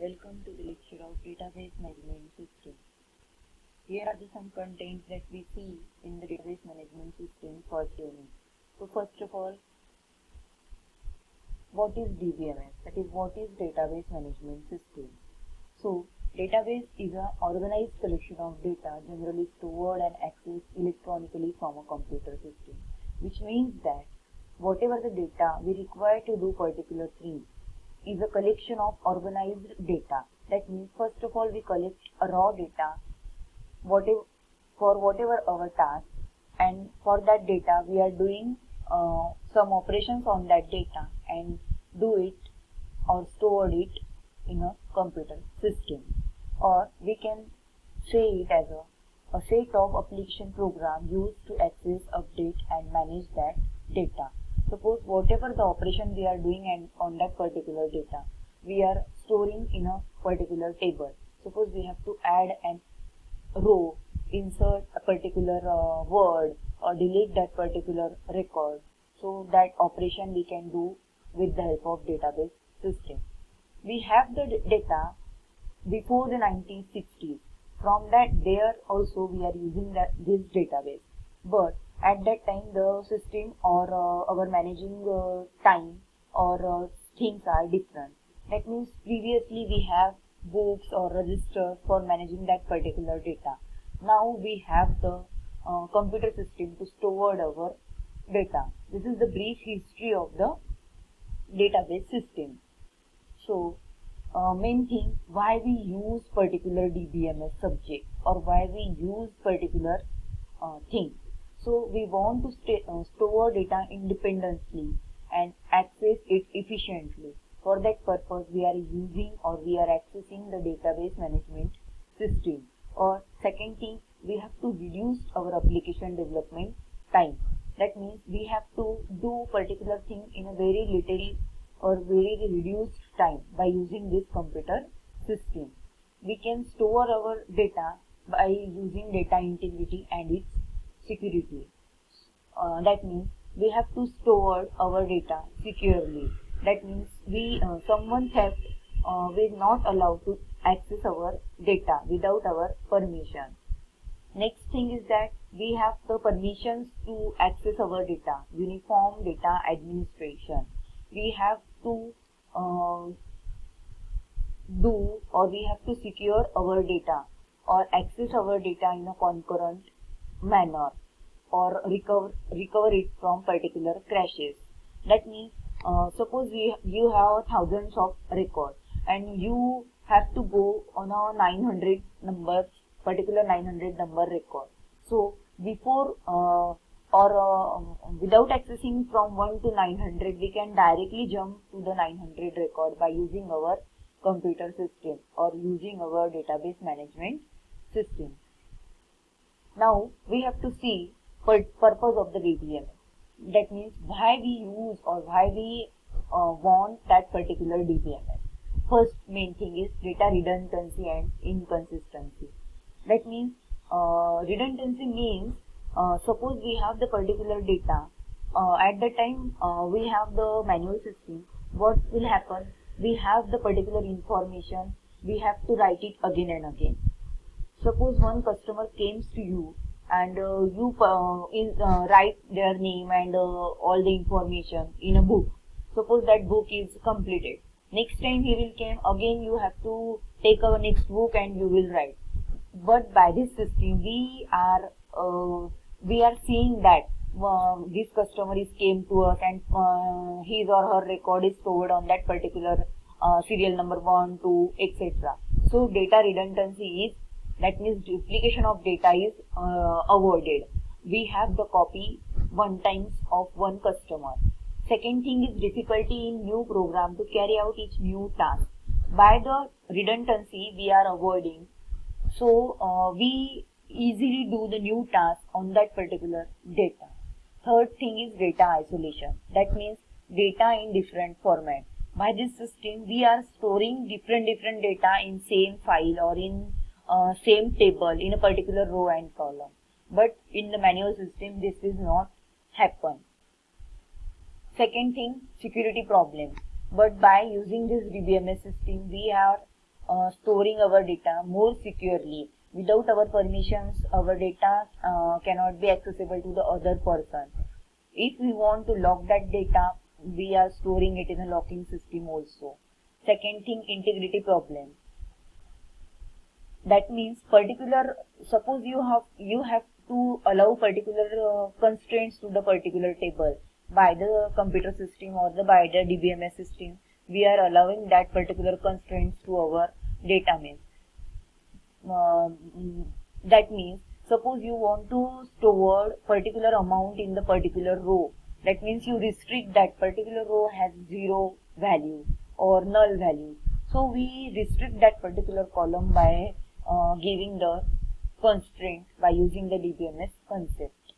Welcome to the lecture of Database Management System. Here are some contents that we see in the Database Management System first unit. So first of all, what is DBMS? That is, what is Database Management System? So database is an organized collection of data generally stored and accessed electronically from a computer system, which means that whatever the data we require to do particular thing is a collection of organized data. That means first of all we collect a raw data for whatever our task, and for that data we are doing some operations on that data and do it or store it in a computer system. Or we can say it as a set of application program used to access, update and manage that data. Suppose whatever the operation we are doing and on that particular data, we are storing in a particular table. Suppose we have to add an row, insert a particular word or delete that particular record. So that operation we can do with the help of database system. We have the data before the 1960s. From that there also we are using this database. But at that time the system or our managing time or things are different. That means previously we have books or registers for managing that particular data. Now we have the computer system to store our data. This is the brief history of the database system. So main thing, why we use particular DBMS subject or why we use particular thing. So we want to store data independently and access it efficiently. For that purpose we are using or we are accessing the database management system. Or second thing, we have to reduce our application development time. That means we have to do particular thing in a very little or very reduced time by using this computer system. We can store our data by using data integrity and its security. That means we have to store our data securely. That means someone theft will not allow to access our data without our permission. Next thing is that we have the permissions to access our data. Uniform data administration. We have to do or we have to secure our data or access our data in a concurrent manner or recover it from particular crashes. That means suppose you have thousands of records and you have to go on a 900 number record. So before without accessing from 1 to 900, we can directly jump to the 900 record by using our computer system or using our database management system. Now we have to see purpose of the DBMS. That means why we use or why we want that particular DBMS. First main thing is data redundancy and inconsistency. That means redundancy means suppose we have the particular data at the time we have the manual system. What will happen? We have the particular information, we have to write it again and again. Suppose one customer comes to you and you write their name and all the information in a book. Suppose that book is completed. Next time he will come again, you have to take our next book and you will write. But by this system we are seeing that this customer came to us and his or her record is stored on that particular serial number 1, 2, etc. So data redundancy is, that means duplication of data is avoided. We have the copy one times of one customer. Second thing is difficulty in new program to carry out each new task. By the redundancy we are avoiding. So we easily do the new task on that particular data. Third thing is data isolation. That means data in different format. By this system we are storing different data in same file or in same table in a particular row and column. But in the manual system this will not happen. Second thing, security problem. But by using this DBMS system we are storing our data more securely. Without our permissions, our data cannot be accessible to the other person. If we want to lock that data, we are storing it in a locking system also. Second thing, integrity problem. That means suppose you have to allow particular constraints to the particular table by the computer system or by the DBMS system. We are allowing that particular constraints to our database. That means suppose you want to store particular amount in the particular row. That means you restrict that particular row has 0 value or null value. So we restrict that particular column by giving the constraint by using the DBMS concept.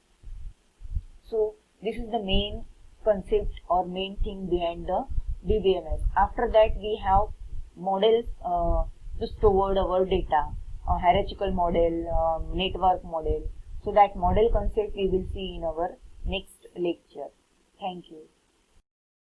So this is the main concept or main thing behind the DBMS. After that we have models to store our data, hierarchical model, network model. So that model concept we will see in our next lecture. Thank you.